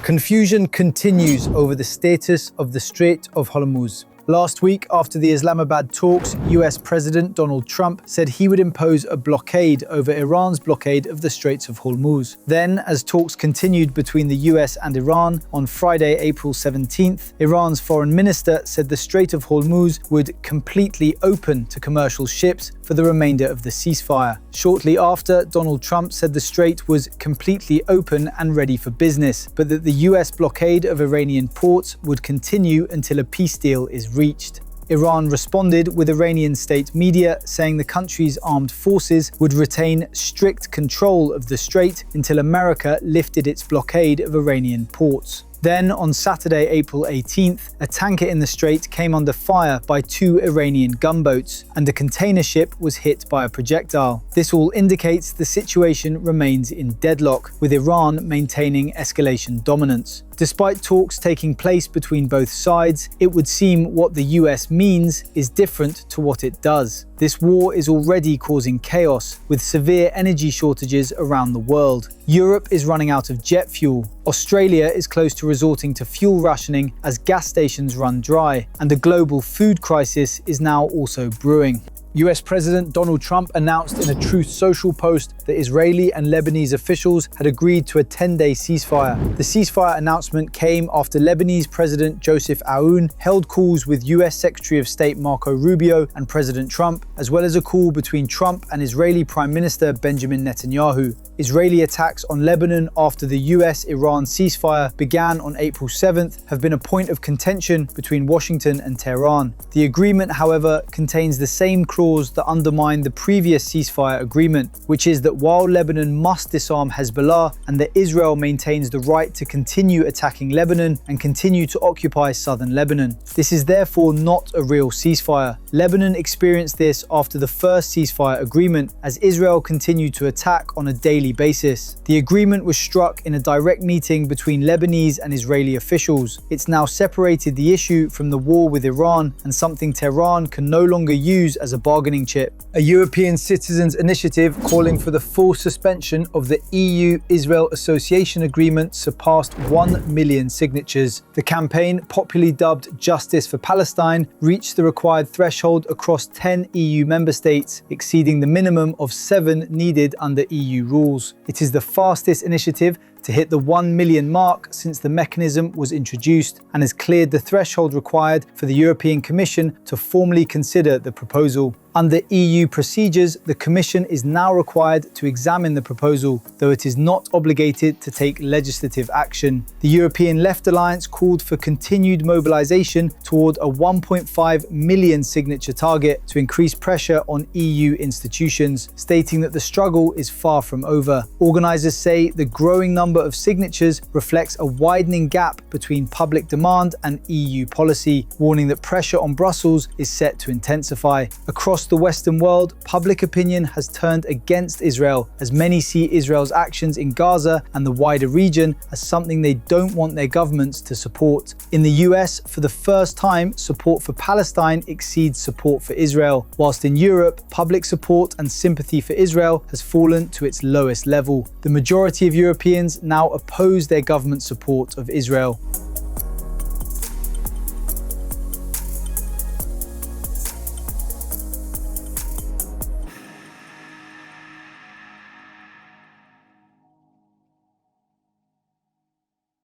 Confusion continues over the status of the Strait of Hormuz. Last week, after the Islamabad talks, US President Donald Trump said he would impose a blockade over Iran's blockade of the Straits of Hormuz. Then, as talks continued between the US and Iran, on Friday, April 17th, Iran's foreign minister said the Strait of Hormuz would completely open to commercial ships for the remainder of the ceasefire. Shortly after, Donald Trump said the strait was completely open and ready for business, but that the US blockade of Iranian ports would continue until a peace deal is reached. Iran responded with Iranian state media saying the country's armed forces would retain strict control of the strait until America lifted its blockade of Iranian ports. Then, on Saturday, April 18th, a tanker in the strait came under fire by 2 Iranian gunboats, and a container ship was hit by a projectile. This all indicates the situation remains in deadlock, with Iran maintaining escalation dominance. Despite talks taking place between both sides, it would seem what the US means is different to what it does. This war is already causing chaos, with severe energy shortages around the world. Europe is running out of jet fuel. Australia is close to resorting to fuel rationing as gas stations run dry, and a global food crisis is now also brewing. US President Donald Trump announced in a Truth Social post that Israeli and Lebanese officials had agreed to a 10-day ceasefire. The ceasefire announcement came after Lebanese President Joseph Aoun held calls with US Secretary of State Marco Rubio and President Trump, as well as a call between Trump and Israeli Prime Minister Benjamin Netanyahu. Israeli attacks on Lebanon after the US-Iran ceasefire began on April 7th have been a point of contention between Washington and Tehran. The agreement, however, contains the same clause that undermined the previous ceasefire agreement, which is that while Lebanon must disarm Hezbollah and that Israel maintains the right to continue attacking Lebanon and continue to occupy southern Lebanon. This is therefore not a real ceasefire. Lebanon experienced this after the first ceasefire agreement, as Israel continued to attack on a daily basis. The agreement was struck in a direct meeting between Lebanese and Israeli officials. It's now separated the issue from the war with Iran and something Tehran can no longer use as a bargaining chip. A European citizens' initiative calling for the full suspension of the EU-Israel Association Agreement surpassed 1 million signatures. The campaign, popularly dubbed Justice for Palestine, reached the required threshold across 10 EU member states, exceeding the minimum of 7 needed under EU rules. It is the fastest initiative to hit the 1 million mark since the mechanism was introduced, and has cleared the threshold required for the European Commission to formally consider the proposal. Under EU procedures, the Commission is now required to examine the proposal, though it is not obligated to take legislative action. The European Left Alliance called for continued mobilization toward a 1.5 million signature target to increase pressure on EU institutions, stating that the struggle is far from over. Organizers say the growing number of signatures reflects a widening gap between public demand and EU policy, warning that pressure on Brussels is set to intensify. Across the Western world, public opinion has turned against Israel, as many see Israel's actions in Gaza and the wider region as something they don't want their governments to support. In the US, for the first time, support for Palestine exceeds support for Israel, whilst in Europe, public support and sympathy for Israel has fallen to its lowest level. The majority of Europeans now oppose their government support of Israel.